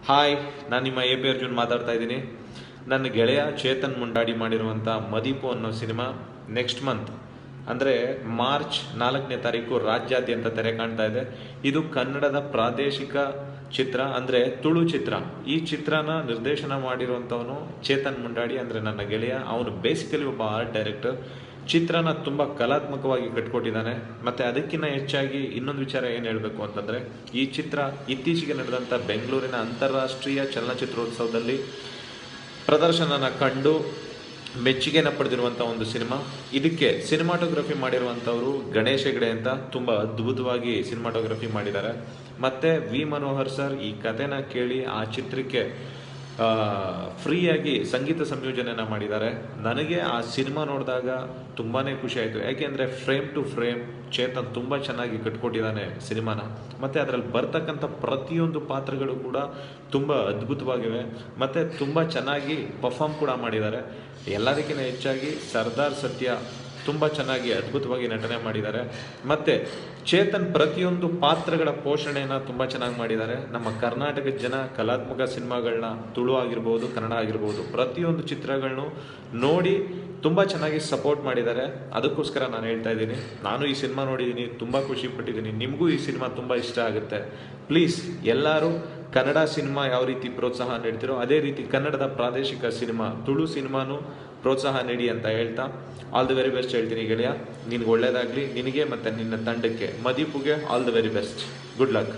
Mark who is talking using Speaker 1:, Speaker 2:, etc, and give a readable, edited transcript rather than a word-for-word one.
Speaker 1: Hi, ನಾನು ನಿಮ್ಮ A P Arjun ಮಾತಾಡ್ತಾ ಇದ್ದೀನಿ. ನನ್ನ ಗೆಳೆಯ ಚೇತನ್ ಮುಂಡಾಡಿ ಮಾಡಿರುವಂಥ ಮದೀಪು ಅನ್ನೋ ಸಿನಿಮಾ ನೆಕ್ಸ್ಟ್ ಮಂತ್ ಅಂದರೆ ಮಾರ್ಚ್ 4ನೇ ತಾರೀಕು ರಾಜ್ಯಾದ್ಯಂತ ತೆರೆ ಕಾಣ್ತಾ ಇದೆ. ಇದು ಕನ್ನಡದ ಪ್ರಾದೇಶಿಕ ಚಿತ್ರ ಅಂದರೆ ತುಳು ಚಿತ್ರ. ಈ ಚಿತ್ರನ ನಿರ್ದೇಶನ ಮಾಡಿರುವಂಥವನು ಚೇತನ್ ಮುಂಡಾಡಿ ಅಂದರೆ ನನ್ನ ಗೆಳೆಯ. ಅವನು ಬೇಸಿಕಲಿ ಒಬ್ಬ ಆರ್ಟ್ ಡೈರೆಕ್ಟರ್. ಚಿತ್ರನ ತುಂಬ ಕಲಾತ್ಮಕವಾಗಿ ಕಟ್ಕೊಟ್ಟಿದ್ದಾನೆ. ಮತ್ತು ಅದಕ್ಕಿಂತ ಹೆಚ್ಚಾಗಿ ಇನ್ನೊಂದು ವಿಚಾರ ಏನು ಹೇಳಬೇಕು ಅಂತಂದರೆ, ಈ ಚಿತ್ರ ಇತ್ತೀಚೆಗೆ ನಡೆದಂಥ ಬೆಂಗಳೂರಿನ ಅಂತಾರಾಷ್ಟ್ರೀಯ ಚಲನಚಿತ್ರೋತ್ಸವದಲ್ಲಿ ಪ್ರದರ್ಶನನ ಕಂಡು ಮೆಚ್ಚುಗೆನ ಪಡೆದಿರುವಂಥ ಒಂದು ಸಿನಿಮಾ. ಇದಕ್ಕೆ ಸಿನಿಮಾಟೋಗ್ರಫಿ ಮಾಡಿರುವಂಥವರು ಗಣೇಶ್ ಹೆಗಡೆ ಅಂತ ತುಂಬ ಅದ್ಭುತವಾಗಿ ಸಿನಿಮಾಟೋಗ್ರಫಿ ಮಾಡಿದ್ದಾರೆ. ಮತ್ತು ವಿ ಮನೋಹರ್ ಸರ್ ಈ ಕಥೆನ ಕೇಳಿ ಆ ಚಿತ್ರಕ್ಕೆ ಫ್ರೀಯಾಗಿ ಸಂಗೀತ ಸಂಯೋಜನೆಯನ್ನು ಮಾಡಿದ್ದಾರೆ. ನನಗೆ ಆ ಸಿನಿಮಾ ನೋಡಿದಾಗ ತುಂಬಾ ಖುಷಿ ಆಯಿತು. ಯಾಕೆಂದರೆ ಫ್ರೇಮ್ ಟು ಫ್ರೇಮ್ ಚೇತನ್ ತುಂಬ ಚೆನ್ನಾಗಿ ಕಟ್ಕೊಟ್ಟಿದ್ದಾನೆ ಸಿನಿಮಾನ. ಮತ್ತು ಅದರಲ್ಲಿ ಬರ್ತಕ್ಕಂಥ ಪ್ರತಿಯೊಂದು ಪಾತ್ರಗಳು ಕೂಡ ತುಂಬ ಅದ್ಭುತವಾಗಿವೆ ಮತ್ತು ತುಂಬ ಚೆನ್ನಾಗಿ ಪರ್ಫಾರ್ಮ್ ಕೂಡ ಮಾಡಿದ್ದಾರೆ. ಎಲ್ಲದಕ್ಕಿಂತ ಹೆಚ್ಚಾಗಿ ಸರ್ದಾರ್ ಸತ್ಯ ತುಂಬ ಚೆನ್ನಾಗಿ ಅದ್ಭುತವಾಗಿ ನಟನೆ ಮಾಡಿದ್ದಾರೆ. ಮತ್ತು ಚೇತನ್ ಪ್ರತಿಯೊಂದು ಪಾತ್ರಗಳ ಪೋಷಣೆಯನ್ನು ತುಂಬ ಚೆನ್ನಾಗಿ ಮಾಡಿದ್ದಾರೆ. ನಮ್ಮ ಕರ್ನಾಟಕದ ಜನ ಕಲಾತ್ಮಕ ಸಿನಿಮಾಗಳನ್ನ, ತುಳು ಆಗಿರ್ಬೋದು, ಕನ್ನಡ ಆಗಿರ್ಬೋದು, ಪ್ರತಿಯೊಂದು ಚಿತ್ರಗಳನ್ನು ನೋಡಿ ತುಂಬ ಚೆನ್ನಾಗಿ ಸಪೋರ್ಟ್ ಮಾಡಿದ್ದಾರೆ. ಅದಕ್ಕೋಸ್ಕರ ನಾನು ಹೇಳ್ತಾ ಇದ್ದೀನಿ, ನಾನು ಈ ಸಿನಿಮಾ ನೋಡಿದ್ದೀನಿ, ತುಂಬ ಖುಷಿ ಪಟ್ಟಿದ್ದೀನಿ. ನಿಮಗೂ ಈ ಸಿನಿಮಾ ತುಂಬ ಇಷ್ಟ ಆಗುತ್ತೆ. ಪ್ಲೀಸ್ ಎಲ್ಲರೂ ಕನ್ನಡ ಸಿನಿಮಾ ಯಾವ ರೀತಿ ಪ್ರೋತ್ಸಾಹ ನೀಡ್ತಿರೋ ಅದೇ ರೀತಿ ಕನ್ನಡದ ಪ್ರಾದೇಶಿಕ ಸಿನಿಮಾ ತುಳು ಸಿನಿಮಾನು ಪ್ರೋತ್ಸಾಹ ನೀಡಿ ಅಂತ ಹೇಳ್ತಾ ಆಲ್ ದಿ ವೆರಿ ಬೆಸ್ಟ್ ಹೇಳ್ತೀನಿ ಗೆಳೆಯ. ನಿನಗೆ ಒಳ್ಳೆಯದಾಗಲಿ, ನಿನಗೆ ಮತ್ತು ನಿನ್ನ ತಂಡಕ್ಕೆ. ಮದೀಪುಗೆ all the very best. Good luck.